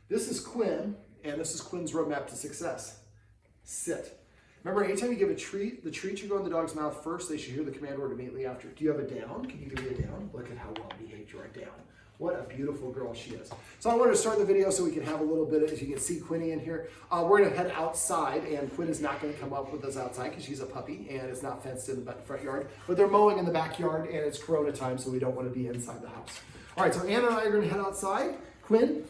This is Quinn, and this is Quinn's roadmap to success. Sit. Remember, anytime you give a treat, the treat should go in the dog's mouth first. They should hear the command word immediately after. Do you have a down? Can you give me a down? Look at how well behaved you are down. What a beautiful girl she is. So I wanted to start the video so we can have a little bit of, as you can see Quinny in here. We're going to head outside, and Quinn is not going to come up with us outside because she's a puppy and it's not fenced in the front yard. But they're mowing in the backyard, and it's Corona time, so we don't want to be inside the house. All right, so Anna and I are going to head outside. Quinn,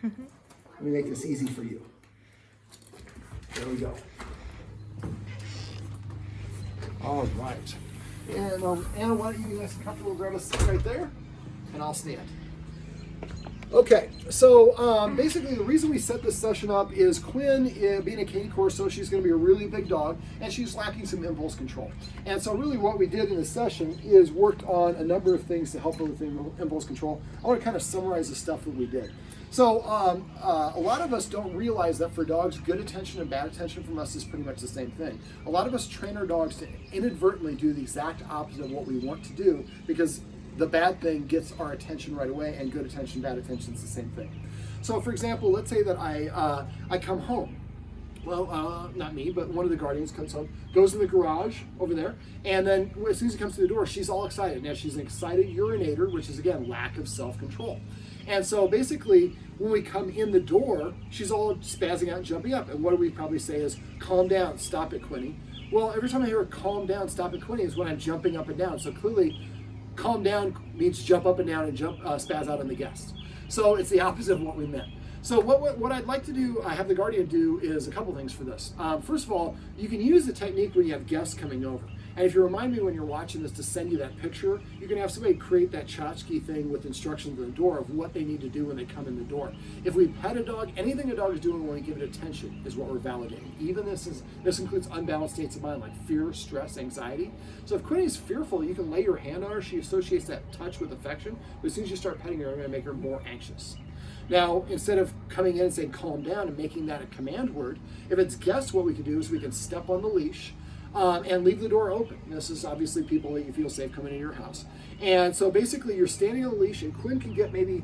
let me make this easy for you. There we go. All right. And Anna, why don't you be nice and comfortable, grab a seat right there, and I'll stand. Okay, so basically the reason we set this session up is Quinn, being a Caine Corso, she's going to be a really big dog, and she's lacking some impulse control. And so really what we did in this session is worked on a number of things to help her with impulse control. I want to kind of summarize the stuff that we did. So a lot of us don't realize that for dogs, good attention and bad attention from us is pretty much the same thing. A lot of us train our dogs to inadvertently do the exact opposite of what we want to do because the bad thing gets our attention right away, and good attention, bad attention is the same thing. So for example, let's say that I come home. Well, not me, but one of the guardians comes home, goes in the garage over there, and then as soon as he comes to the door, she's all excited. Now she's an excited urinator, which is again, lack of self-control. And so basically, when we come in the door, she's all spazzing out and jumping up. And what do we probably say is, calm down, stop it, Quinny. Well, every time I hear calm down, stop it, Quinny is when I'm jumping up and down. So clearly, calm down means jump up and down and spaz out on the guest. So it's the opposite of what we meant. So what I'd like to do, I have the guardian do, is a couple things for this. First of all, you can use the technique when you have guests coming over. And if you remind me when you're watching this to send you that picture, you can have somebody create that tchotchke thing with instructions on the door of what they need to do when they come in the door. If we pet a dog, anything a dog is doing when we give it attention is what we're validating. Even this includes unbalanced states of mind like fear, stress, anxiety. So if Quinny's fearful, you can lay your hand on her. She associates that touch with affection. But as soon as you start petting her, you're going to make her more anxious. Now, instead of coming in and saying calm down and making that a command word, if it's guests, what we can do is we can step on the leash and leave the door open. This is obviously people that you feel safe coming into your house. And so basically you're standing on the leash, and Quinn can get maybe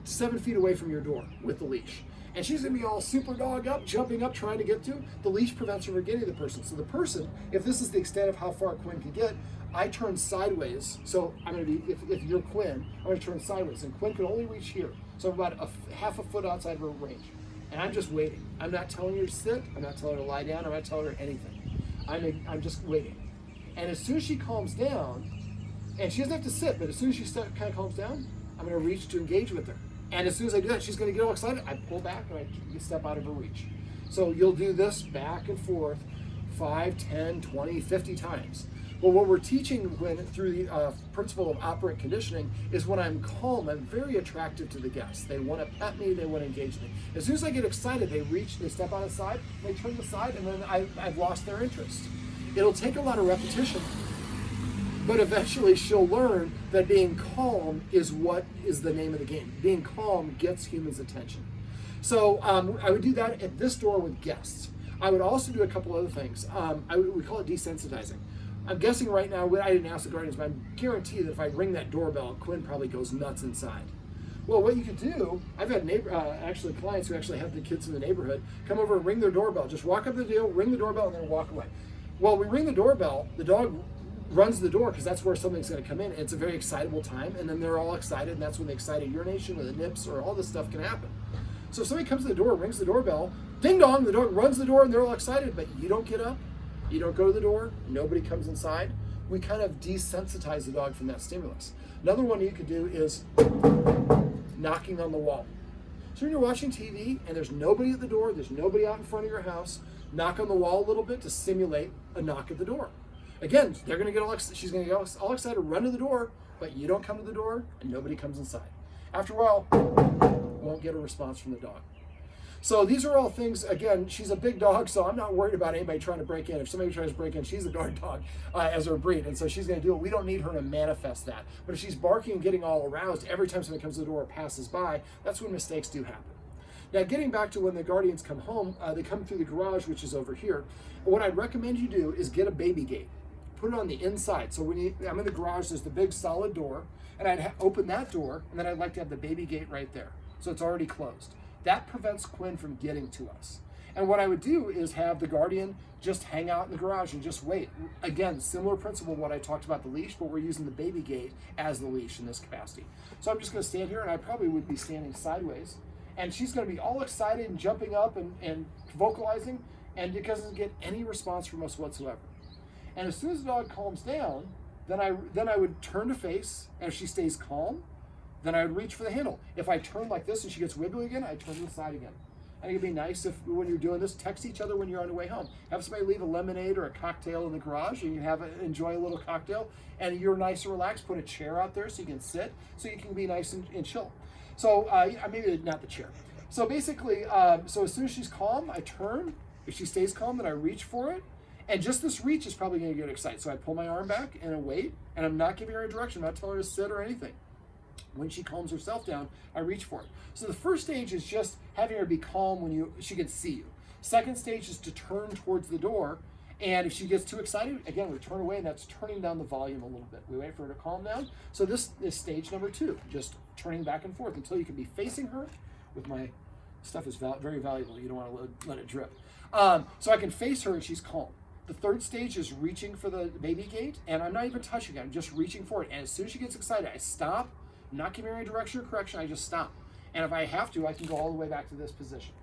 7 feet away from your door with the leash. And she's gonna be all super dog up, jumping up, trying to get to. The leash prevents her from getting the person. So the person, if this is the extent of how far Quinn can get, I turn sideways. So I'm gonna be, if you're Quinn, I'm gonna turn sideways. And Quinn can only reach here. So I'm about half a foot outside of her range. And I'm just waiting. I'm not telling her to sit. I'm not telling her to lie down. I'm not telling her anything. I'm just waiting. And as soon as she calms down, and she doesn't have to sit, but as soon as she kind of calms down, I'm going to reach to engage with her. And as soon as I do that, she's going to get all excited. I pull back and I step out of her reach. So you'll do this back and forth 5, 10, 20, 50 times. But what we're teaching through the principle of operant conditioning is when I'm calm, I'm very attractive to the guests. They want to pet me, they want to engage me. As soon as I get excited, they reach, they step on the side, they turn the side, and then I've lost their interest. It'll take a lot of repetition, but eventually she'll learn that being calm is what is the name of the game. Being calm gets humans' attention. So I would do that at this door with guests. I would also do a couple other things. We call it desensitizing. I'm guessing right now, I didn't ask the guardians, but I guarantee that if I ring that doorbell, Quinn probably goes nuts inside. Well, what you could do, I've had clients who actually have the kids in the neighborhood come over and ring their doorbell. Just walk up to the deal, ring the doorbell, and then walk away. Well, we ring the doorbell, the dog runs to the door because that's where something's going to come in. It's a very excitable time, and then they're all excited, and that's when the excited urination or the nips or all this stuff can happen. So if somebody comes to the door, rings the doorbell, ding dong, the dog runs the door, and they're all excited, but you don't get up. You don't go to the door, nobody comes inside. We kind of desensitize the dog from that stimulus. Another one you could do is knocking on the wall. So when you're watching TV and there's nobody at the door, there's nobody out in front of your house, knock on the wall a little bit to simulate a knock at the door. Again, she's gonna get all excited, run to the door, but you don't come to the door and nobody comes inside. After a while, won't get a response from the dog. So these are all things, again, she's a big dog, so I'm not worried about anybody trying to break in. If somebody tries to break in, she's a guard dog as her breed, and so she's going to do it. We don't need her to manifest that. But if she's barking and getting all aroused every time somebody comes to the door or passes by, that's when mistakes do happen. Now, getting back to when the guardians come home, they come through the garage, which is over here. What I'd recommend you do is get a baby gate. Put it on the inside. So I'm in the garage, there's the big solid door, and I'd open that door, and then I'd like to have the baby gate right there. so it's already closed. That prevents Quinn from getting to us. And what I would do is have the guardian just hang out in the garage and just wait. Again, similar principle what I talked about the leash, but we're using the baby gate as the leash in this capacity. So I'm just going to stand here, and I probably would be standing sideways. And she's going to be all excited and jumping up and vocalizing, and it doesn't get any response from us whatsoever. And as soon as the dog calms down, then I would turn to face, and if she stays calm, then I would reach for the handle. If I turn like this and she gets wiggly again, I turn to the side again. I think it'd be nice if, when you're doing this, text each other when you're on the way home. Have somebody leave a lemonade or a cocktail in the garage, and you can enjoy a little cocktail, and you're nice and relaxed. Put a chair out there so you can sit, so you can be nice and chill. So maybe not the chair. So basically, so as soon as she's calm, I turn. If she stays calm, then I reach for it. And just this reach is probably going to get her excited. So I pull my arm back and I wait, and I'm not giving her a direction. I'm not telling her to sit or anything. When she calms herself down, I reach for it. So the first stage is just having her be calm when she can see you. Second stage is to turn towards the door, and if she gets too excited, again, we turn away, and that's turning down the volume a little bit. We wait for her to calm down. So this is stage number 2, just turning back and forth until you can be facing her. With my stuff is very valuable. You don't want to let it drip. So I can face her and she's calm. The third stage is reaching for the baby gate, and I'm not even touching it. I'm just reaching for it. And as soon as she gets excited, I stop. I'm not giving her any direction or correction. I just stop. And if I have to, I can go all the way back to this position.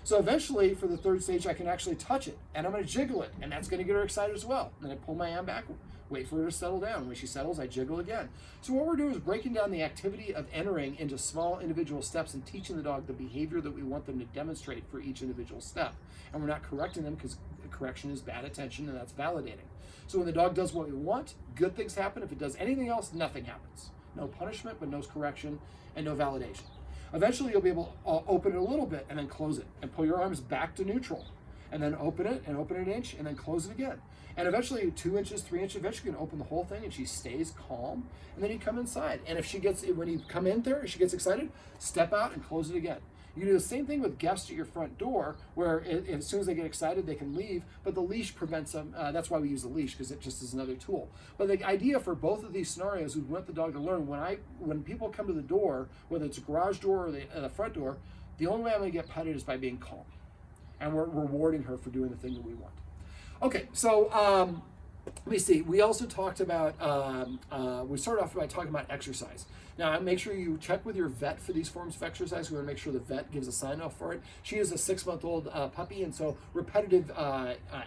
So eventually, for the third stage, I can actually touch it, and I'm going to jiggle it, and that's going to get her excited as well. Then I pull my arm back, wait for her to settle down. When she settles, I jiggle again. So what we're doing is breaking down the activity of entering into small individual steps and teaching the dog the behavior that we want them to demonstrate for each individual step. And we're not correcting them, because correction is bad attention, and that's validating. So when the dog does what we want, good things happen. If it does anything else, nothing happens. No punishment, but no correction, and no validation. Eventually, you'll be able to open it a little bit and then close it, and pull your arms back to neutral, and then open it and open it an inch and then close it again. And eventually 2 inches, 3 inches, eventually you can open the whole thing, and she stays calm, and then you come inside. And if she gets, when you come in there, if she gets excited, step out and close it again. You can do the same thing with guests at your front door, where as soon as they get excited, they can leave, but the leash prevents them. That's why we use the leash, because it just is another tool. But the idea for both of these scenarios, we want the dog to learn, when people come to the door, whether it's a garage door or the front door, the only way I'm going to get petted is by being calm. And we're rewarding her for doing the thing that we want. Okay, so let me see. We also talked about, we started off by talking about exercise. Now, make sure you check with your vet for these forms of exercise. We want to make sure the vet gives a sign off for it. She is a 6-month-old puppy, and so repetitive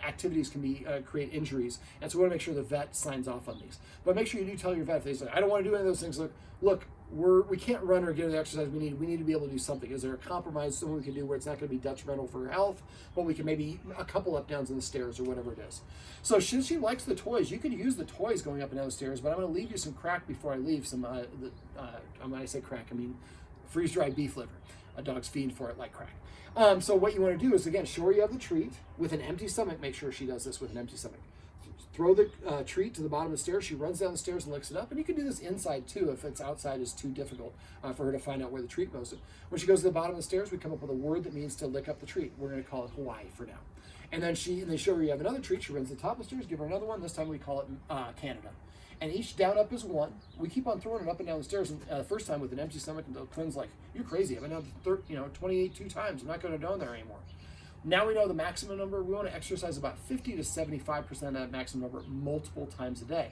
activities can create injuries. And so we want to make sure the vet signs off on these. But make sure you do tell your vet if they say, I don't want to do any of those things. Look, we can't run or get the exercise we need. We need to be able to do something. Is there a compromise, something we can do where it's not going to be detrimental for her health, but we can maybe a couple up downs in the stairs or whatever it is. So since she likes the toys, you could use the toys going up and down the stairs, but I'm going to leave you some crack before I leave. When I say crack, I mean freeze-dried beef liver. Dogs feed for it like crack. So what you want to do is, again, show her you have the treat with an empty stomach. Make sure she does this with an empty stomach. Throw the treat to the bottom of the stairs. She runs down the stairs and licks it up. And you can do this inside too if it's outside is too difficult for her to find out where the treat goes. When she goes to the bottom of the stairs, we come up with a word that means to lick up the treat. We're going to call it Hawaii for now. And then they show her you have another treat. She runs to the top of the stairs, give her another one. This time we call it Canada. And each down up is 1. We keep on throwing it up and down the stairs. And the first time with an empty stomach, and the Quinn's like, "You're crazy. I've been down 28 2 times. I'm not going down there anymore." Now we know the maximum number. We want to exercise about 50 to 75% of that maximum number multiple times a day.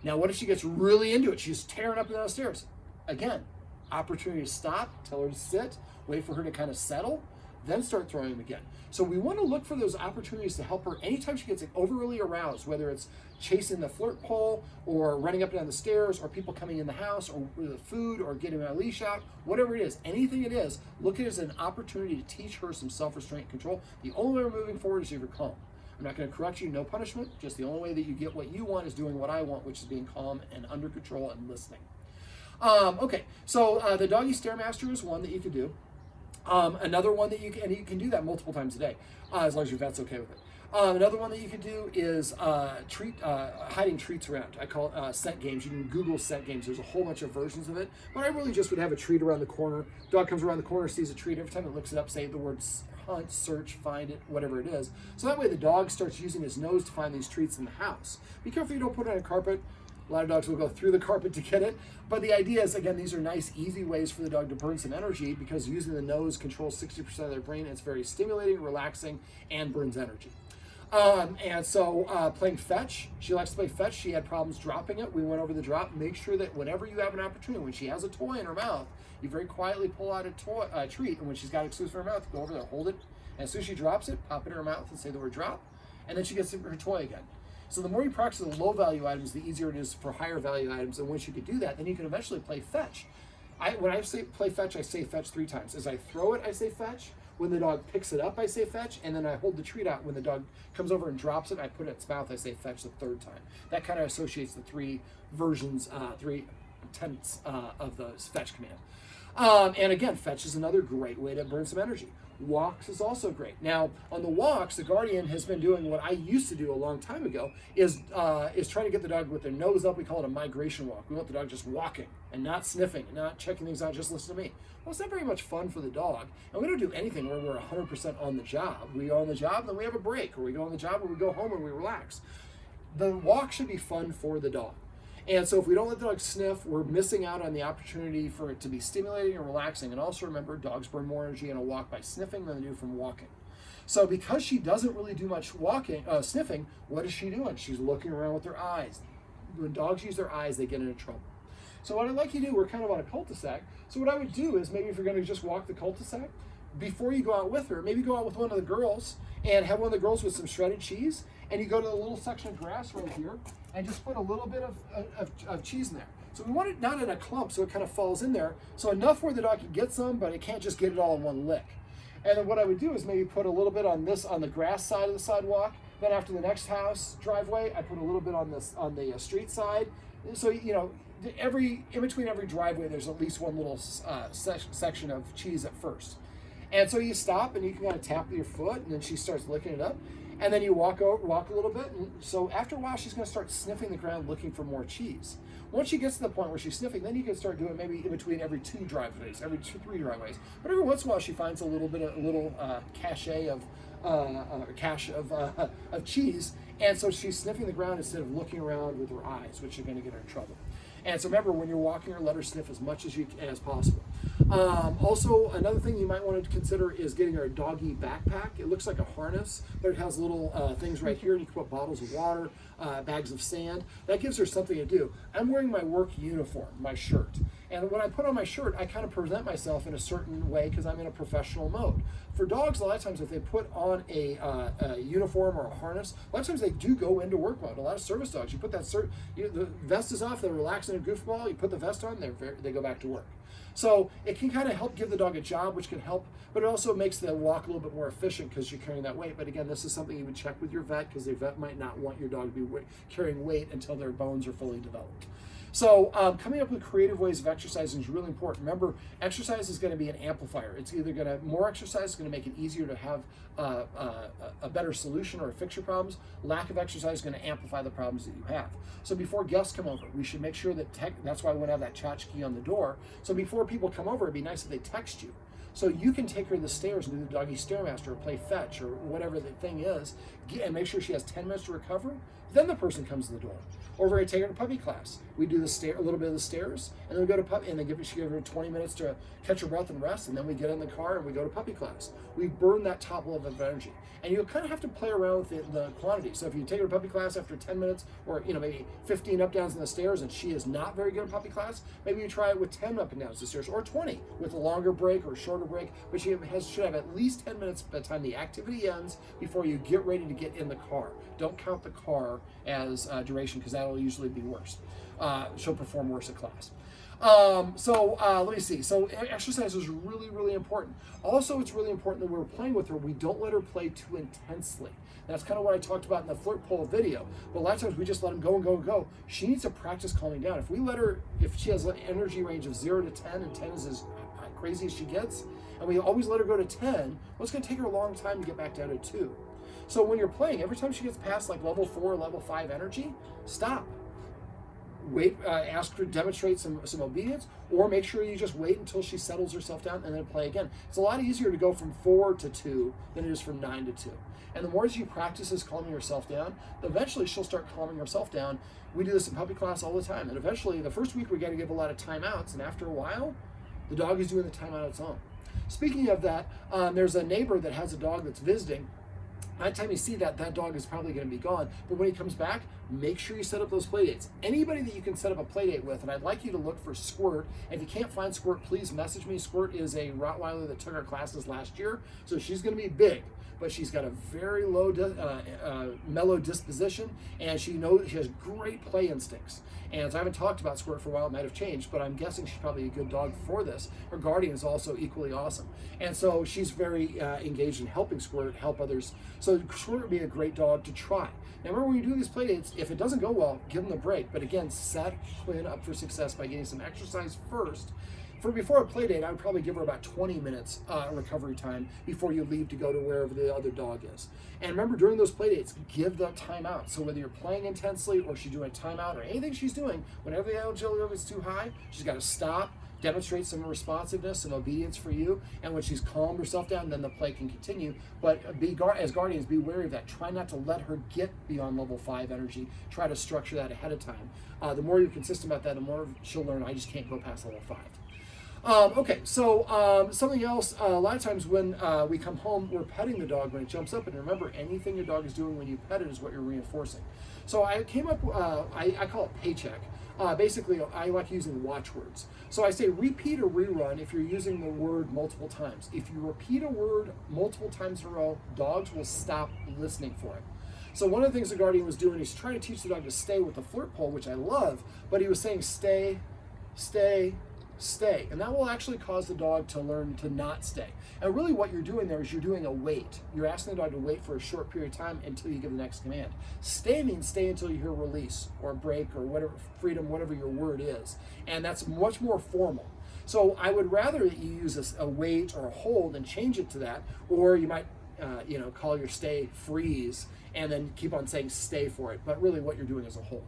Now, what if she gets really into it? She's tearing up and down the stairs. Again, opportunity to stop, tell her to sit, wait for her to kind of settle, then start throwing them again. So we want to look for those opportunities to help her anytime she gets overly aroused, whether it's chasing the flirt pole or running up and down the stairs or people coming in the house or with the food or getting a leash out, whatever it is, anything it is, look at it as an opportunity to teach her some self-restraint and control. The only way we're moving forward is if you're calm. I'm not going to correct you, no punishment, just the only way that you get what you want is doing what I want, which is being calm and under control and listening. Okay, so the doggy stairmaster is one that you could do. Another one that you can do that multiple times a day, as long as your vet's okay with it. Another one that you can do is hiding treats around. I call it scent games. You can Google scent games. There's a whole bunch of versions of it. But I really just would have a treat around the corner. Dog comes around the corner, sees a treat. Every time it looks it up, say the words hunt, search, find it, whatever it is. So that way the dog starts using his nose to find these treats in the house. Be careful you don't put it on a carpet. A lot of dogs will go through the carpet to get it. But the idea is, again, these are nice, easy ways for the dog to burn some energy because using the nose controls 60% of their brain. It's very stimulating, relaxing, and burns energy. And so playing fetch, she likes to play fetch. She had problems dropping it. We went over the drop. Make sure that whenever you have an opportunity, when she has a toy in her mouth, you very quietly pull out a treat. And when she's got it exclusive in her mouth, go over there, hold it. And as soon as she drops it, pop it in her mouth and say the word drop. And then she gets her toy again. So the more you practice the low value items, the easier it is for higher value items. And once you can do that, then you can eventually play fetch. When I say play fetch, I say fetch 3 times. As I throw it, I say fetch. When the dog picks it up, I say fetch. And then I hold the treat out. When the dog comes over and drops it, I put it in its mouth, I say fetch the 3rd time. That kind of associates the 3 versions, 3 tenets of the fetch command. And again, fetch is another great way to burn some energy. Walks is also great. Now, on the walks, the Guardian has been doing what I used to do a long time ago, is trying to get the dog with their nose up. We call it a migration walk. We want the dog just walking and not sniffing and not checking things out, just listen to me. Well, it's not very much fun for the dog. And we don't do anything where we're 100% on the job. We go on the job, then we have a break, or we go on the job, or we go home and we relax. The walk should be fun for the dog. And so if we don't let the dog sniff, we're missing out on the opportunity for it to be stimulating and relaxing. And also remember, dogs burn more energy in a walk by sniffing than they do from walking. So because she doesn't really do much sniffing, what is she doing? She's looking around with her eyes. When dogs use their eyes, they get into trouble. So what I'd like you to do, we're kind of on a cul-de-sac. So what I would do is maybe if you're going to just walk the cul-de-sac, before you go out with her, maybe go out with one of the girls and have one of the girls with some shredded cheese. And you go to the little section of grass right here and just put a little bit of cheese in there. So we want it not in a clump so it kind of falls in there. So enough where the dog can get some, but it can't just get it all in one lick. And then what I would do is maybe put a little bit on the grass side of the sidewalk. Then after the next house driveway, I put a little bit on the street side. So, you know, in between every driveway, there's at least one little section of cheese at first. And so you stop and you can kind of tap with your foot, and then she starts licking it up. And then you walk a little bit. And so after a while, she's going to start sniffing the ground looking for more cheese. Once she gets to the point where she's sniffing, then you can start doing maybe in between every 2 driveways, every 3 driveways. But every once in a while, she finds a little cache of cheese. And so she's sniffing the ground instead of looking around with her eyes, which is going to get her in trouble. And so remember, when you're walking her, let her sniff as much as possible. Also, another thing you might want to consider is getting her a doggy backpack. It looks like a harness, but it has little things right here. You can put bottles of water, bags of sand. That gives her something to do. I'm wearing my work uniform, my shirt. And when I put on my shirt, I kind of present myself in a certain way because I'm in a professional mode. For dogs, a lot of times if they put on a uniform or a harness, a lot of times they do go into work mode. A lot of service dogs, you put that the vest is off, they're relaxing a goofball, you put the vest on, they go back to work. So it can kind of help give the dog a job, which can help, but it also makes the walk a little bit more efficient because you're carrying that weight. But again, this is something you would check with your vet because the vet might not want your dog to be carrying weight until their bones are fully developed. So coming up with creative ways of exercising is really important. Remember, exercise is going to be an amplifier. It's either going to, more exercise is going to make it easier to have a better solution or fix your problems. Lack of exercise is going to amplify the problems that you have. So before guests come over, we should make sure that, that's why we want to have that tchotchke on the door. So before people come over, it'd be nice if they text you. So you can take her to the stairs and do the doggy stairmaster or play fetch or whatever the thing is, and make sure she has 10 minutes to recover. Then the person comes to the door. Or we're going to take her to puppy class. We do a little bit of the stairs, and then we go to puppy, and then she give her 20 minutes to catch her breath and rest, and then we get in the car and we go to puppy class. We burn that top level of energy. And you kind of have to play around with the quantity. So if you take her to puppy class after 10 minutes, or maybe 15 up downs in the stairs, and she is not very good at puppy class, maybe you try it with 10 up and downs the stairs, or 20 with a longer break or a shorter break. But she should have at least 10 minutes by the time the activity ends before you get ready to get in the car. Don't count the car as duration because that will usually be worse. She'll perform worse at class. Let me see. So exercise is really, really important. Also, it's really important that when we're playing with her, we don't let her play too intensely. That's kind of what I talked about in the flirt pole video. But a lot of times we just let them go and go and go. She needs to practice calming down. If we let her, if she has an energy range of 0 to 10, and 10 is as crazy as she gets, and we always let her go to 10, well, it's going to take her a long time to get back down to 2. So when you're playing, every time she gets past like level 4, level 5 energy, stop. wait, ask her to demonstrate some obedience, or make sure you just wait until she settles herself down and then play again. It's a lot easier to go from 4 to 2 than it is from 9 to 2. And the more as you practice this calming yourself down, eventually she'll start calming herself down. We do this in puppy class all the time. And eventually, the first week, we got to give a lot of timeouts. And after a while, the dog is doing the timeout on its own. Speaking of that, there's a neighbor that has a dog that's visiting. By the time you see that, that dog is probably going to be gone. But when he comes back, make sure you set up those play dates. Anybody that you can set up a play date with, and I'd like you to look for Squirt. If you can't find Squirt, please message me. Squirt is a Rottweiler that took our classes last year, so she's going to be big. But she's got a very low, mellow disposition, and she has great play instincts. And so I haven't talked about Squirt for a while. It might have changed, but I'm guessing she's probably a good dog for this. Her guardian is also equally awesome. And so she's very engaged in helping Squirt help others. So Squirt would be a great dog to try. Now remember, when you do these play dates, if it doesn't go well, give them a break. But again, set Quinn up for success by getting some exercise first. Before a play date, I would probably give her about 20 minutes recovery time before you leave to go to wherever the other dog is. And remember, during those play dates, give the timeout. So whether you're playing intensely or she's doing a timeout or anything she's doing, whenever the agility level is too high, she's got to stop, demonstrate some responsiveness and obedience for you. And when she's calmed herself down, then the play can continue. But as guardians, be wary of that. Try not to let her get beyond level 5 energy. Try to structure that ahead of time. The more you're consistent about that, the more she'll learn, I just can't go past level 5. Okay, so something else, a lot of times when we come home, we're petting the dog when it jumps up, and remember, anything your dog is doing when you pet it is what you're reinforcing. So I came up, I call it paycheck. Basically, I like using watchwords. So I say repeat or rerun if you're using the word multiple times. If you repeat a word multiple times in a row, dogs will stop listening for it. So one of the things the guardian was doing, he's trying to teach the dog to stay with the flirt pole, which I love, but he was saying stay, stay, stay, and that will actually cause the dog to learn to not stay. And really what you're doing there is you're doing a wait. You're asking the dog to wait for a short period of time until you give the next command. Stay means stay until you hear release or break or whatever, freedom, whatever your word is. And that's much more formal. So I would rather that you use a wait or a hold and change it to that, or you might call your stay freeze and then keep on saying stay for it. But really what you're doing is a hold.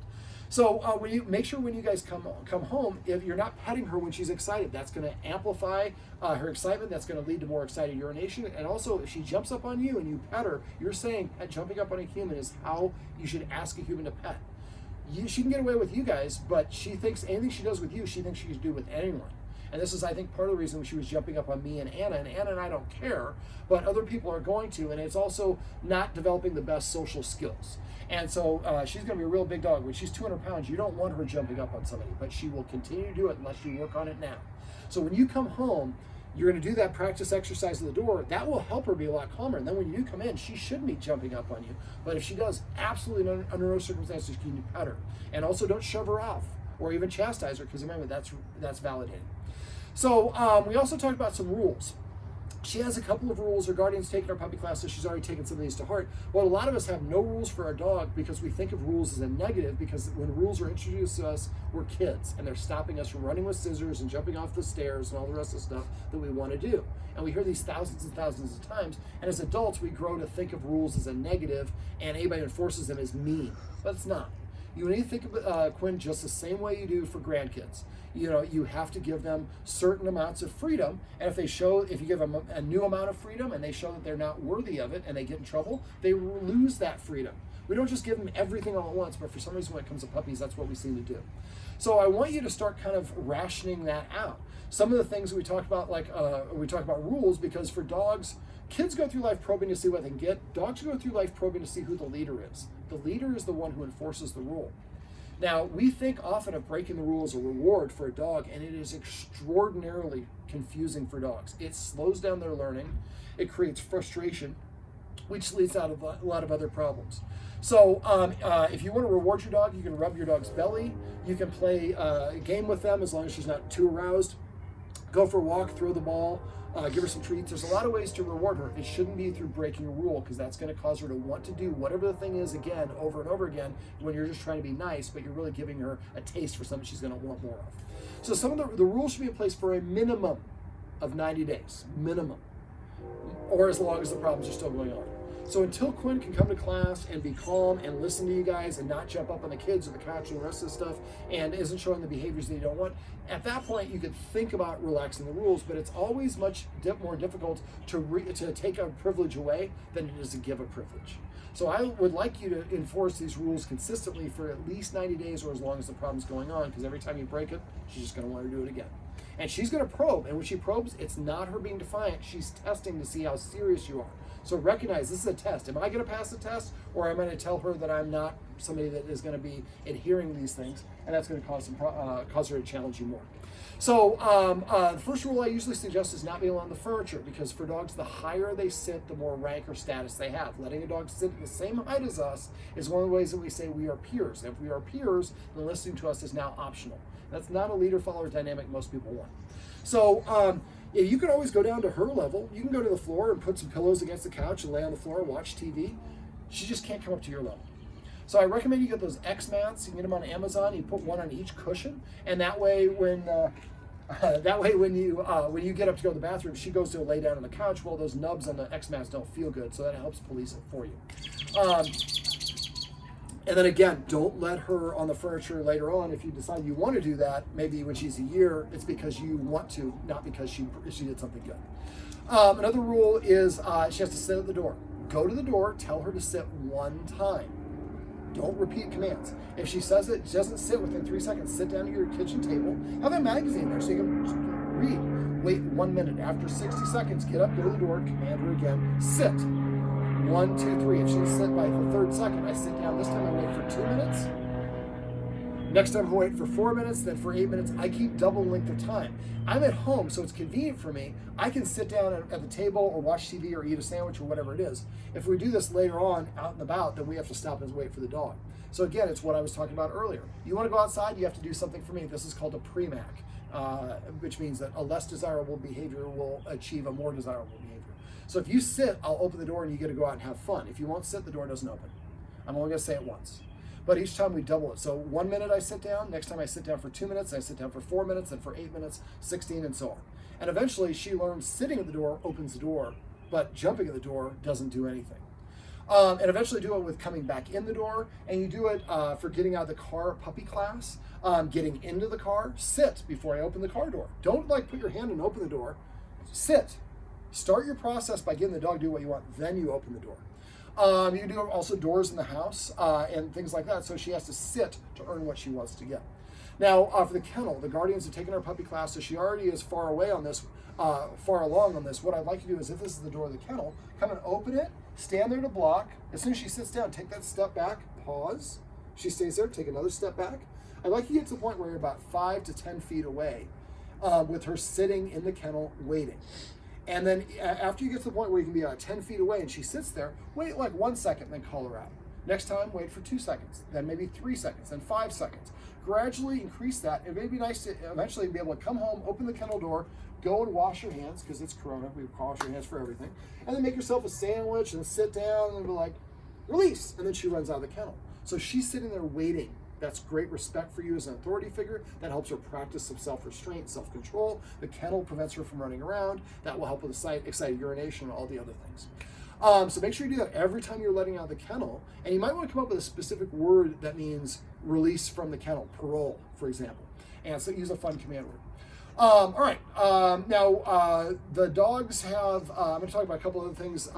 So when you make sure when you guys come home, if you're not petting her when she's excited, that's going to amplify her excitement. That's going to lead to more excited urination. And also, if she jumps up on you and you pet her, you're saying that jumping up on a human is how you should ask a human to pet. She can get away with you guys, but she thinks anything she does with you, she thinks she can do with anyone. And this is, I think, part of the reason she was jumping up on me and Anna and I don't care, but other people are going to, and it's also not developing the best social skills. And so she's going to be a real big dog. When she's 200 pounds, you don't want her jumping up on somebody, but she will continue to do it unless you work on it now. So when you come home, you're going to do that practice exercise at the door. That will help her be a lot calmer. And then when you come in, she shouldn't be jumping up on you. But if she does, absolutely under no circumstances can you pet her. And also don't shove her off or even chastise her, because remember, that's validating. So we also talked about some rules. She has a couple of rules. Her guardian's taken our puppy class, so she's already taken some of these to heart. Well, a lot of us have no rules for our dog because we think of rules as a negative, because when rules are introduced to us, we're kids, and they're stopping us from running with scissors and jumping off the stairs and all the rest of the stuff that we want to do. And we hear these thousands and thousands of times, and as adults, we grow to think of rules as a negative, and anybody who enforces them is mean. But it's not. You need to think of Quinn just the same way you do for grandkids. You have to give them certain amounts of freedom, and if you give them a new amount of freedom and they show that they're not worthy of it and they get in trouble, they lose that freedom. We don't just give them everything all at once, but for some reason when it comes to puppies, that's what we seem to do. So I want you to start kind of rationing that out. Some of the things that we talked about, we talk about rules, because for dogs, kids go through life probing to see what they can get. Dogs go through life probing to see who the leader is. The leader is the one who enforces the rule. Now, we think often of breaking the rule as a reward for a dog, and it is extraordinarily confusing for dogs. It slows down their learning. It creates frustration, which leads out of a lot of other problems. So if you want to reward your dog, you can rub your dog's belly. You can play a game with them as long as she's not too aroused. Go for a walk, throw the ball, give her some treats. There's a lot of ways to reward her. It shouldn't be through breaking a rule, because that's going to cause her to want to do whatever the thing is again, over and over again, when you're just trying to be nice, but you're really giving her a taste for something she's going to want more of. So some of the rules should be in place for a minimum of 90 days, minimum, or as long as the problems are still going on. So until Quinn can come to class and be calm and listen to you guys and not jump up on the kids or the couch and the rest of the stuff and isn't showing the behaviors that you don't want, at that point you could think about relaxing the rules, but it's always much more difficult to take a privilege away than it is to give a privilege. So I would like you to enforce these rules consistently for at least 90 days or as long as the problem's going on, because every time you break it, she's just going to want to do it again. And she's going to probe, and when she probes, it's not her being defiant. She's testing to see how serious you are. So recognize this is a test. Am I going to pass the test, or am I going to tell her that I'm not somebody that is going to be adhering to these things, and that's going to cause her to challenge you more. So the first rule I usually suggest is not being on the furniture, because for dogs, the higher they sit, the more rank or status they have. Letting a dog sit the same height as us is one of the ways that we say we are peers. And if we are peers, then listening to us is now optional. That's not a leader-follower dynamic most people want. So you can always go down to her level. You can go to the floor and put some pillows against the couch and lay on the floor and watch TV. She just can't come up to your level. So I recommend you get those X mats. You can get them on Amazon. You put one on each cushion, and that way when you get up to go to the bathroom, she goes to lay down on the couch. Well, those nubs on the X mats don't feel good, so that helps police it for you. And then again, don't let her on the furniture later on. If you decide you want to do that, maybe when she's a year, it's because you want to, not because she did something good. Another rule is she has to sit at the door. Go to the door, tell her to sit one time. Don't repeat commands. If she says it, she doesn't sit within 3 seconds, sit down at your kitchen table, have a magazine there so you can read. Wait 1 minute. After 60 seconds, get up, go to the door, command her again, sit. 1, 2, 3. If she doesn't sit by the third second, I sit down. This time I wait for 2 minutes. Next time I wait for 4 minutes, then for 8 minutes. I keep double length of time. I'm at home, so it's convenient for me. I can sit down at the table or watch TV or eat a sandwich or whatever it is. If we do this later on out and about, then we have to stop and wait for the dog. So again, it's what I was talking about earlier. You want to go outside, you have to do something for me. This is called a pre-mac, which means that a less desirable behavior will achieve a more desirable behavior. So if you sit, I'll open the door and you get to go out and have fun. If you won't sit, the door doesn't open. I'm only going to say it once. But each time we double it. So 1 minute I sit down, next time I sit down for 2 minutes, I sit down for 4 minutes, and for 8 minutes, 16, and so on. And eventually she learns sitting at the door opens the door, but jumping at the door doesn't do anything. And eventually do it with coming back in the door, and you do it for getting out of the car puppy class, getting into the car, sit before I open the car door. Don't put your hand and open the door, sit. Start your process by getting the dog to do what you want, then you open the door. You do also doors in the house and things like that, so she has to sit to earn what she wants to get. Now, for the kennel, the guardians have taken our puppy class, so she already is far away on this, far along on this. What I'd like to do is, if this is the door of the kennel, come and open it, stand there to block. As soon as she sits down, take that step back, pause. She stays there, take another step back. I'd like you to get to the point where you're about 5 to 10 feet away with her sitting in the kennel waiting. And then after you get to the point where you can be 10 feet away and she sits there, wait 1 second, then call her out. Next time, wait for 2 seconds, then maybe 3 seconds, then 5 seconds. Gradually increase that. It may be nice to eventually be able to come home, open the kennel door, go and wash your hands, because it's Corona, we wash your hands for everything, and then make yourself a sandwich and sit down and be like, release, and then she runs out of the kennel. So she's sitting there waiting. That's great respect for you as an authority figure. That helps her practice some self-restraint, self-control. The kennel prevents her from running around. That will help with excited urination and all the other things. So make sure you do that every time you're letting out the kennel. And you might want to come up with a specific word that means release from the kennel, parole, for example. And so use a fun command word. All right. Now, the dogs have, I'm going to talk about a couple other things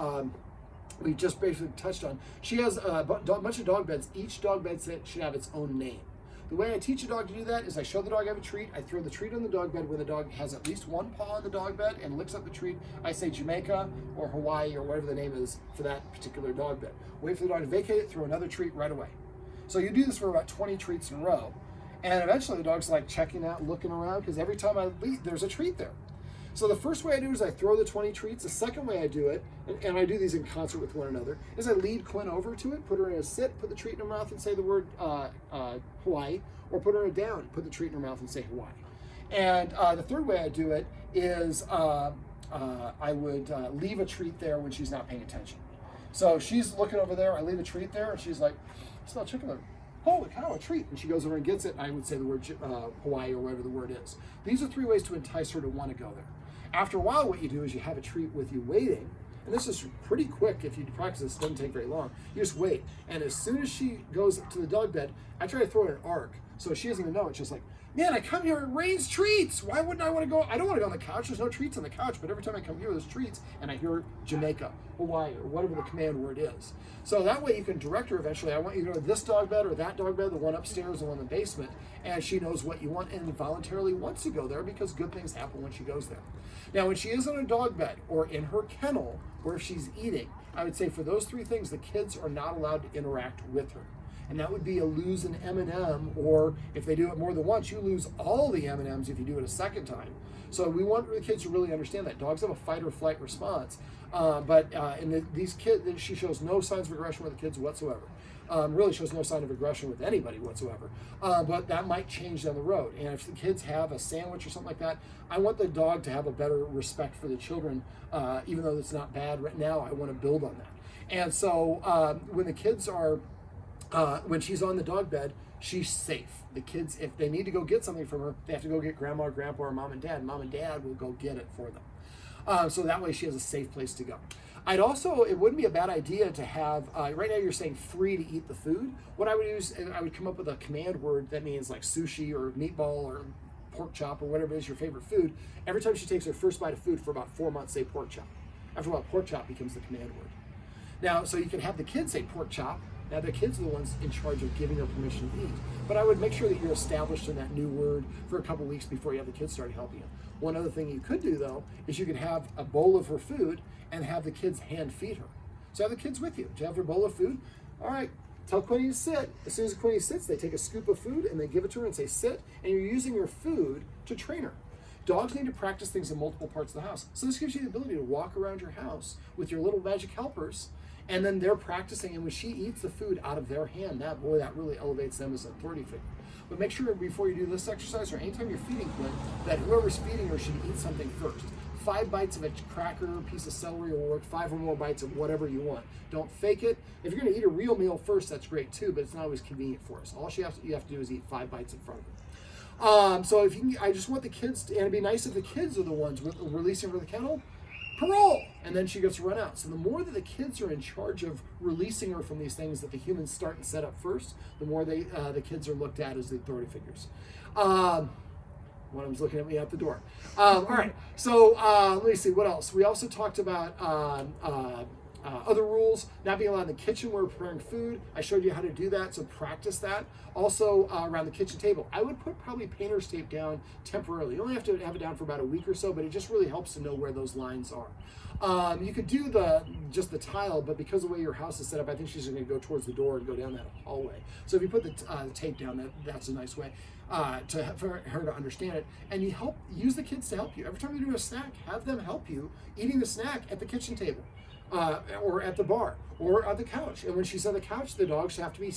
we just basically touched on. She has a bunch of dog beds. Each dog bed set should have its own name. The way I teach a dog to do that is I show the dog I have a treat. I throw the treat on the dog bed when the dog has at least one paw on the dog bed and licks up the treat. I say Jamaica or Hawaii or whatever the name is for that particular dog bed. Wait for the dog to vacate it, throw another treat right away. So you do this for about 20 treats in a row. And eventually the dog's checking out, looking around, because every time I leave, there's a treat there. So the first way I do is I throw the 20 treats. The second way I do it, and I do these in concert with one another, is I lead Quinn over to it, put her in a sit, put the treat in her mouth and say the word Hawaii, or put her down, put the treat in her mouth and say Hawaii. And the third way I do it is I would leave a treat there when she's not paying attention. So she's looking over there, I leave a treat there, and she's like, I smell chicken liver. Holy cow, a treat. And she goes over and gets it, and I would say the word Hawaii or whatever the word is. These are 3 ways to entice her to want to go there. After a while, what you do is you have a treat with you waiting, And this is pretty quick. If you practice this, it doesn't take very long. You just wait. And as soon as she goes to the dog bed, I try to throw it an arc. So she doesn't even know. It's just like, man, I come here, it rains treats. Why wouldn't I want to go? I don't want to go on the couch. There's no treats on the couch. But every time I come here, there's treats. And I hear Jamaica, Hawaii, or whatever the command word is. So that way you can direct her eventually. I want you to go to this dog bed or that dog bed, the one upstairs, the one in the basement. And she knows what you want and voluntarily wants to go there because good things happen when she goes there. Now, when she is on a dog bed or in her kennel or if she's eating, I would say for those three things, the kids are not allowed to interact with her. And that would be a lose an M&M, or if they do it more than once, you lose all the M&Ms if you do it a second time. So we want the kids to really understand that dogs have a fight or flight response, but in these kids, she shows no signs of aggression with the kids whatsoever. Really shows no sign of aggression with anybody whatsoever. But that might change down the road. And if the kids have a sandwich or something like that, I want the dog to have a better respect for the children, even though it's not bad right now. I want to build on that. And so when the kids are when she's on the dog bed, she's safe. The kids, if they need to go get something from her, they have to go get grandma or grandpa or mom and dad. Mom and dad will go get it for them. So that way she has a safe place to go. I'd also, it wouldn't be a bad idea to have, right now you're saying free to eat the food. What I would use, I would come up with a command word that means like sushi or meatball or pork chop or whatever is your favorite food. Every time she takes her first bite of food for about 4 months, say pork chop. After a while, pork chop becomes the command word. Now, so you can have the kids say pork chop. Now, the kids are the ones in charge of giving her permission to eat. But I would make sure that you're established in that new word for a couple weeks before you have the kids start helping you. One other thing you could do, though, is you could have a bowl of her food and have the kids hand feed her. So have the kids with you. Do you have her bowl of food? All right, tell Quinny to sit. As soon as Quinny sits, they take a scoop of food and they give it to her and say, sit. And you're using your food to train her. Dogs need to practice things in multiple parts of the house. So this gives you the ability to walk around your house with your little magic helpers, and then they're practicing, and when she eats the food out of their hand, that really elevates them as an authority figure. But make sure before you do this exercise or anytime you're feeding Quinn, that whoever's feeding her should eat something first. 5 bites of a cracker, piece of celery will work, 5 or more bites of whatever you want. Don't fake it. If you're gonna eat a real meal first, that's great too, but it's not always convenient for us. All you have to do is eat 5 bites in front of her. So if you, I just want the kids to, and it'd be nice if the kids are the ones releasing her from the kennel. Parole, and then she gets to run out. So the more that the kids are in charge of releasing her from these things that the humans start and set up first, the more the kids are looked at as the authority figures. One of them's looking at me at the door. All right, so let me see, what else? We also talked about other rules, not being allowed in the kitchen where we're preparing food. I showed you how to do that, so practice that. Also, around the kitchen table, I would put probably painter's tape down temporarily. You only have to have it down for about a week or so, but it just really helps to know where those lines are. You could do just the tile, but because of the way your house is set up, I think she's going to go towards the door and go down that hallway. So if you put the tape down, that's a nice way for her to understand it. And you use the kids to help you. Every time you do a snack, have them help you eating the snack at the kitchen table. Or at the bar, or on the couch. And when she's on the couch, the dogs have to be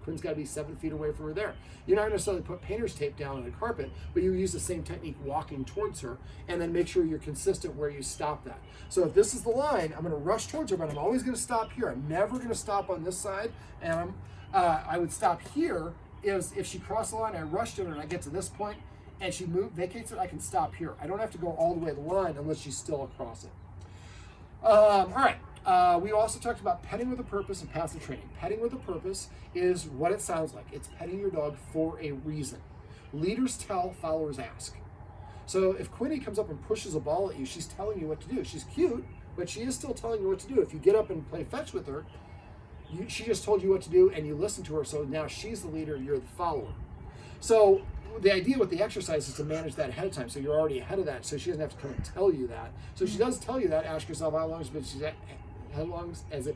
Quinn's got to be 7 feet away from her there. You're not necessarily put painter's tape down on the carpet, but you use the same technique walking towards her, and then make sure you're consistent where you stop that. So if this is the line, I'm going to rush towards her, but I'm always going to stop here. I'm never going to stop on this side, and I would stop here. If she crossed the line, I rush to her, and I get to this point, and she vacates it, I can stop here. I don't have to go all the way to the line unless she's still across it. All right, we also talked about petting with a purpose and passive training. Petting with a purpose is what it sounds like. It's petting your dog for a reason. Leaders tell, followers ask. So if Quinny comes up and pushes a ball at you, she's telling you what to do. She's cute, but she is still telling you what to do. If you get up and play fetch with her, she just told you what to do and you listen to her, so now she's the leader, you're the follower. So the idea with the exercise is to manage that ahead of time, so you're already ahead of that, so she doesn't have to come and tell you that. So she does tell you that. Ask yourself how long has it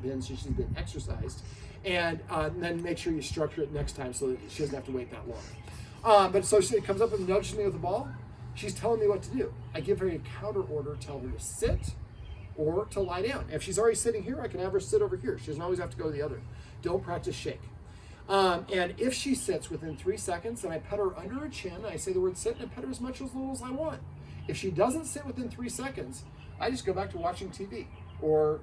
been since she's been exercised, and then make sure you structure it next time so that she doesn't have to wait that long. But so she comes up and nudges me with the ball. She's telling me what to do. I give her a counter order, tell her to sit or to lie down. If she's already sitting here, I can have her sit over here. She doesn't always have to go to the other. Don't practice shake. And if she sits within 3 seconds, then I pet her under her chin, I say the word sit, and I pet her as much as little as I want. If she doesn't sit within 3 seconds, I just go back to watching TV, or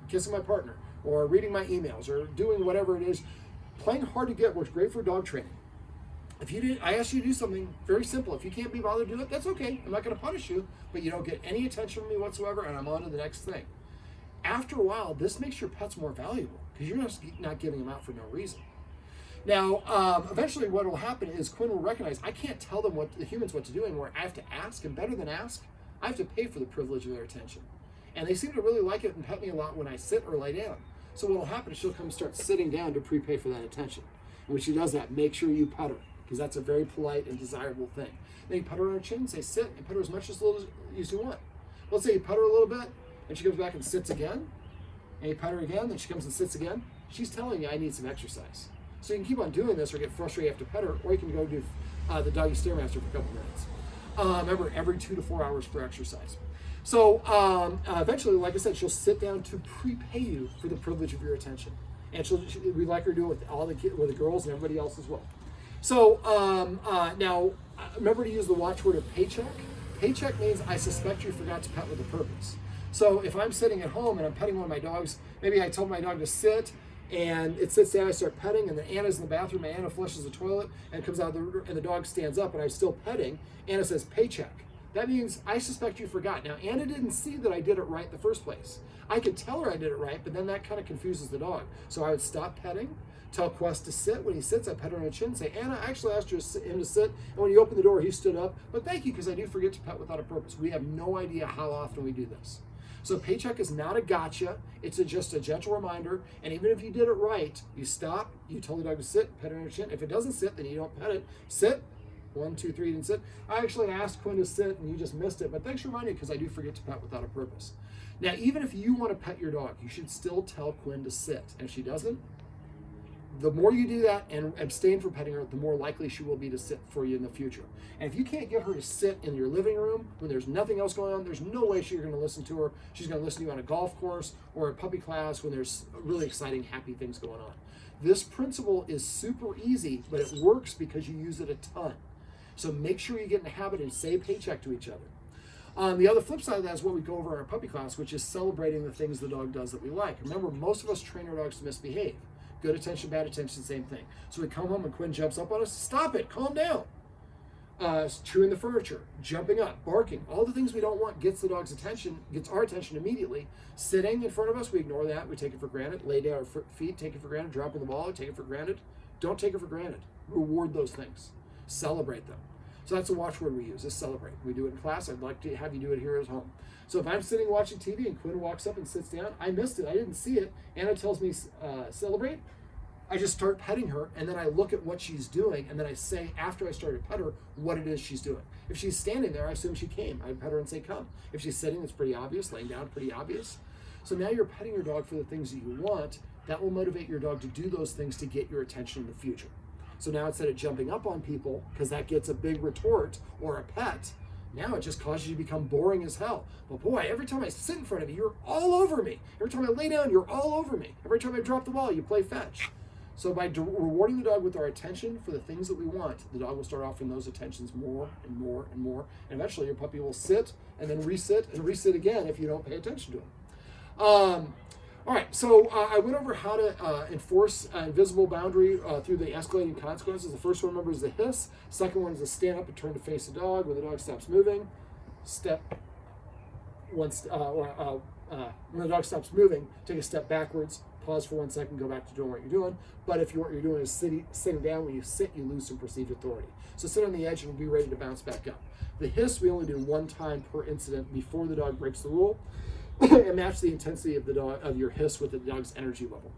kissing my partner, or reading my emails, or doing whatever it is. Playing hard to get works great for dog training. I asked you to do something very simple. If you can't be bothered to do it, that's okay. I'm not going to punish you, but you don't get any attention from me whatsoever, and I'm on to the next thing. After a while, this makes your pets more valuable because you're not giving them out for no reason. Now, eventually what will happen is Quinn will recognize, I can't tell them the humans what to do anymore. I have to ask, and better than ask, I have to pay for the privilege of their attention. And they seem to really like it and pet me a lot when I sit or lay down. So what will happen is she'll come start sitting down to prepay for that attention. And when she does that, make sure you pet her, because that's a very polite and desirable thing. Then you pet her on her chin, say sit, and pet her as much as you want. Let's say you pet her a little bit, and she comes back and sits again, and you pet her again, then she comes and sits again. She's telling you, I need some exercise. So you can keep on doing this or get frustrated after pet her, or you can go do the doggy stairmaster for a couple minutes. Remember, every 2 to 4 hours for exercise. So eventually, like I said, she'll sit down to prepay you for the privilege of your attention. And we'd like her to do it with the girls and everybody else as well. So now, remember to use the watchword of paycheck. Paycheck means I suspect you forgot to pet with a purpose. So if I'm sitting at home and I'm petting one of my dogs, maybe I told my dog to sit, and it sits down, I start petting, and then Anna's in the bathroom, and Anna flushes the toilet, and comes out, and the dog stands up, and I'm still petting. Anna says, paycheck. That means I suspect you forgot. Now, Anna didn't see that I did it right in the first place. I could tell her I did it right, but then that kind of confuses the dog. So I would stop petting, tell Quest to sit. When he sits, I pet her on the chin, say, Anna, I actually asked him to sit, and when you open the door, he stood up. But thank you, because I do forget to pet without a purpose. We have no idea how often we do this. So paycheck is not a gotcha. It's just a gentle reminder. And even if you did it right, you stop, you tell the dog to sit, pet it on your chin. If it doesn't sit, then you don't pet it. Sit. 1, 2, 3, didn't sit. I actually asked Quinn to sit, and you just missed it. But thanks for reminding me, because I do forget to pet without a purpose. Now, even if you want to pet your dog, you should still tell Quinn to sit. And if she doesn't, the more you do that and abstain from petting her, the more likely she will be to sit for you in the future. And if you can't get her to sit in your living room when there's nothing else going on, there's no way you're going to listen to her. She's going to listen to you on a golf course or a puppy class when there's really exciting, happy things going on. This principle is super easy, but it works because you use it a ton. So make sure you get in the habit and say paycheck to each other. The other flip side of that is what we go over in our puppy class, which is celebrating the things the dog does that we like. Remember, most of us train our dogs to misbehave. Good attention, bad attention, same thing. So we come home and Quinn jumps up on us. Stop it, calm down. Chewing the furniture, jumping up, barking, all the things we don't want gets the dog's attention, gets our attention immediately. Sitting in front of us, we ignore that, we take it for granted. Lay down our feet, take it for granted. Dropping the ball, take it for granted. Don't take it for granted. Reward those things. Celebrate them. So that's a watchword we use, is celebrate. We do it in class. I'd like to have you do it here at home. So if I'm sitting watching TV and Quinn walks up and sits down, I missed it, I didn't see it, Anna tells me celebrate, I just start petting her, and then I look at what she's doing, and then I say, after I started to pet her, what it is she's doing. If she's standing there, I assume she came. I pet her and say, come. If she's sitting, it's pretty obvious. Laying down, pretty obvious. So now you're petting your dog for the things that you want. That will motivate your dog to do those things to get your attention in the future. So now instead of jumping up on people, because that gets a big retort or a pet, now it just causes you to become boring as hell. But boy, every time I sit in front of you, you're all over me. Every time I lay down, you're all over me. Every time I drop the ball, you play fetch. So by rewarding the dog with our attention for the things that we want, the dog will start offering those attentions more and more and more. And eventually your puppy will sit and then resit and resit again if you don't pay attention to him. All right, so I went over how to enforce an invisible boundary through the escalating consequences. The first one, remember, is the hiss. Second one is the stand up and turn to face the dog. When the dog stops moving, when the dog stops moving, take a step backwards, pause for 1 second, go back to doing what you're doing. But if what you're doing is sitting down, when you sit, you lose some perceived authority. So sit on the edge and be ready to bounce back up. The hiss, we only do 1 time per incident before the dog breaks the rule. And match the intensity of your hiss with the dog's energy level.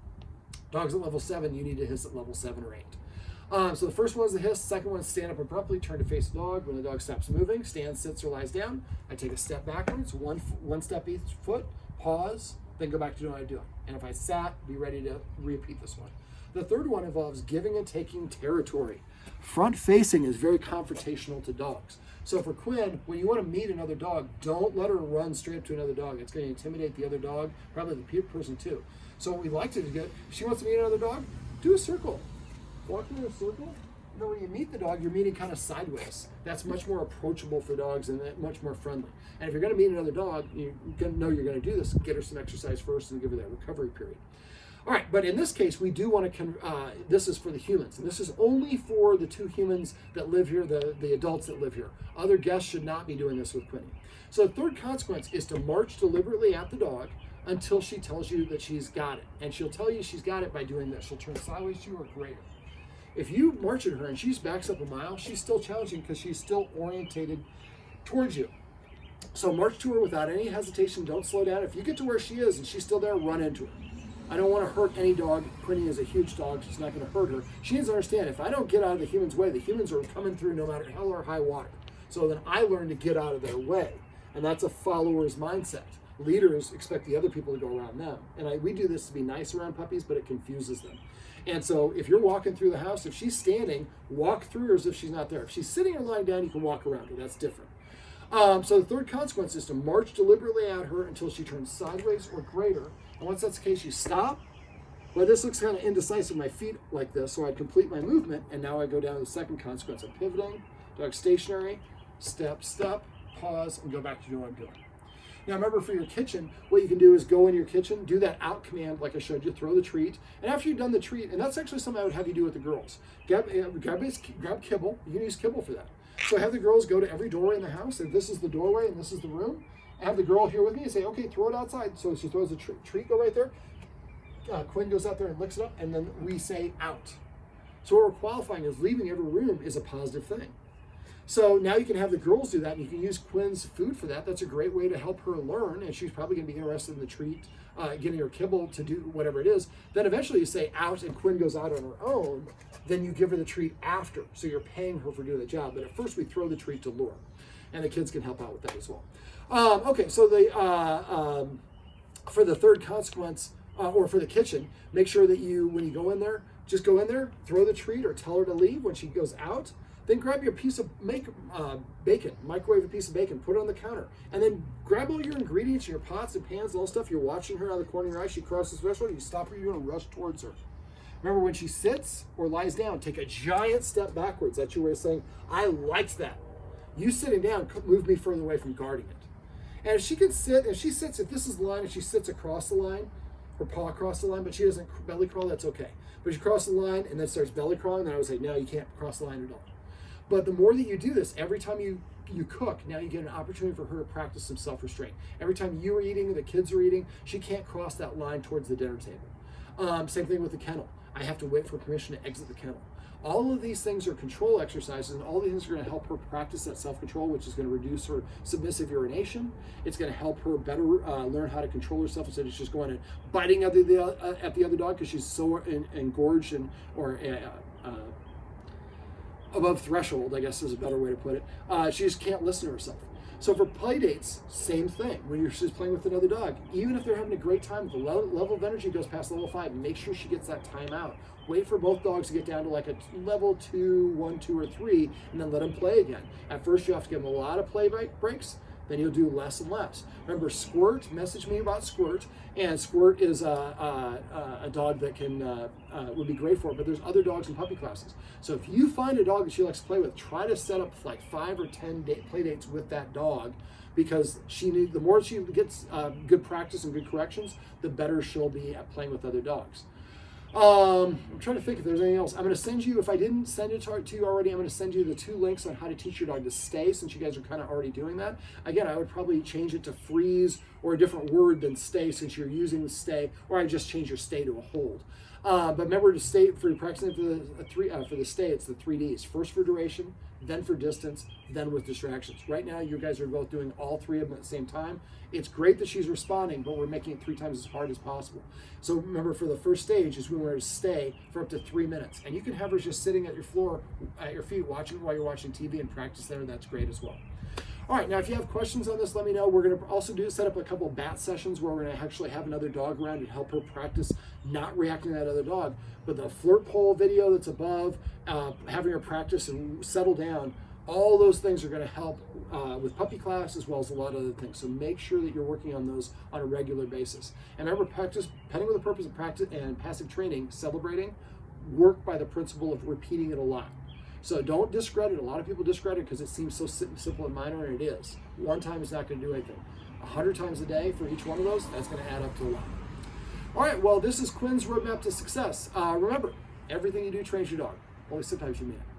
Dogs at level 7, you need to hiss at level 7 or 8. So the first one is the hiss. Second one is stand up abruptly, turn to face the dog. When the dog stops moving, stands, sits, or lies down, I take a step backwards, one step each foot, pause, then go back to doing what I'm doing. And if I sat, be ready to repeat this one. The third one involves giving and taking territory. Front facing is very confrontational to dogs. So for Quinn, when you want to meet another dog, don't let her run straight up to another dog. It's going to intimidate the other dog, probably the person too. So what we like to do, if she wants to meet another dog, do a circle. Walk in a circle. And then when you meet the dog, you're meeting kind of sideways. That's much more approachable for dogs and much more friendly. And if you're going to meet another dog, you're going to know you're going to do this. Get her some exercise first and give her that recovery period. All right, but in this case, we do want to, this is for the humans, and this is only for the 2 humans that live here, the adults that live here. Other guests should not be doing this with Quinny. So the third consequence is to march deliberately at the dog until she tells you that she's got it. And she'll tell you she's got it by doing this. She'll turn sideways to you or greater. If you march at her and she backs up a mile, she's still challenging because she's still orientated towards you. So march to her without any hesitation. Don't slow down. If you get to where she is and she's still there, run into her. I don't want to hurt any dog. Quinny is a huge dog. She's not going to hurt her. She needs to understand, if I don't get out of the human's way, the humans are coming through no matter hell or high water. So then I learn to get out of their way. And that's a follower's mindset. Leaders expect the other people to go around them. And we do this to be nice around puppies, but it confuses them. And so if you're walking through the house, if she's standing, walk through her as if she's not there. If she's sitting or lying down, you can walk around her. That's different. So the third consequence is to march deliberately at her until she turns sideways or greater. And once that's the case, you stop. Well, this looks kind of indecisive, my feet like this, so I complete my movement, and now I go down to the second consequence of pivoting, dog stationary, step, step, pause, and go back to doing what I'm doing. Now remember, for your kitchen, what you can do is go in your kitchen, do that out command like I showed you, throw the treat, and after you've done the treat, and that's actually something I would have you do with the girls, grab kibble. You can use kibble for that. So have the girls go to every doorway in the house, and this is the doorway and this is the room. Have the girl here with me and say, okay, throw it outside. So she throws the treat, go right there. Quinn goes out there and licks it up, and then we say out. So what we're qualifying is leaving every room is a positive thing. So now you can have the girls do that, and you can use Quinn's food for that. That's a great way to help her learn, and she's probably going to be interested in the treat, getting her kibble to do whatever it is. Then eventually you say out, and Quinn goes out on her own. Then you give her the treat after, so you're paying her for doing the job. But at first we throw the treat to lure, and the kids can help out with that as well. Okay, so for the third consequence, or for the kitchen, make sure that when you go in there, just go in there, throw the treat, or tell her to leave when she goes out. Then grab your piece of bacon, microwave a piece of bacon, put it on the counter, and then grab all your ingredients, your pots and pans and all stuff. You're watching her out of the corner of your eye. She crosses the restaurant. You stop her. You're going to rush towards her. Remember, when she sits or lies down, take a giant step backwards. That's your way of saying, I liked that. You sitting down move me further away from guarding it. And if she can sit, if this is the line and she sits across the line, her paw across the line, but she doesn't belly crawl, that's okay. But she crosses the line and then starts belly crawling, then I would say, no, you can't cross the line at all. But the more that you do this, every time you cook, now you get an opportunity for her to practice some self-restraint. Every time you are eating, the kids are eating, she can't cross that line towards the dinner table. Same thing with the kennel. I have to wait for permission to exit the kennel. All of these things are control exercises, and all these things are going to help her practice that self-control, which is going to reduce her submissive urination. It's going to help her better learn how to control herself instead of just going and biting at the other dog because she's so engorged or above threshold, I guess is a better way to put it. She just can't listen to herself. So for play dates, same thing. When you're just playing with another dog, even if they're having a great time, the level of energy goes past level 5, make sure she gets that time out. Wait for both dogs to get down to like a level 2, 1, 2, or 3, and then let them play again. At first, you have to give them a lot of play breaks. Then you'll do less and less. Remember, Squirt, message me about Squirt. And Squirt is a dog that would be great for it, but there's other dogs in puppy classes. So if you find a dog that she likes to play with, try to set up like 5 or 10 play dates with that dog, because the more she gets good practice and good corrections, the better she'll be at playing with other dogs. I'm trying to think if there's anything else. I'm going to send you, if I didn't send it to you already, I'm going to send you the 2 links on how to teach your dog to stay, since you guys are kind of already doing that. Again, I would probably change it to freeze or a different word than stay, since you're using the stay, or I just change your stay to a hold. But remember, to stay for practicing for the stay, it's the 3 Ds. First for duration, then for distance, then with distractions. Right now, you guys are both doing all 3 of them at the same time. It's great that she's responding, but we're making it 3 times as hard as possible. So remember, for the first stage is we want her to stay for up to 3 minutes. And you can have her just sitting at your floor, at your feet, watching while you're watching TV and practice there. That's great as well. All right, now if you have questions on this, let me know. We're going to also set up a couple of bat sessions where we're going to actually have another dog around and help her practice not reacting to that other dog. But the flirt pole video that's above, having her practice and settle down, all those things are going to help with puppy class as well as a lot of other things. So make sure that you're working on those on a regular basis. And remember, petting with the purpose of practice and passive training, celebrating, work by the principle of repeating it a lot. So don't discredit. A lot of people discredit because it seems so simple and minor, and it is. 1 time is not going to do anything. 100 times a day for each one of those, that's going to add up to a lot. All right, well, this is Quinn's Roadmap to Success. Remember, everything you do trains your dog. Only sometimes you mean it.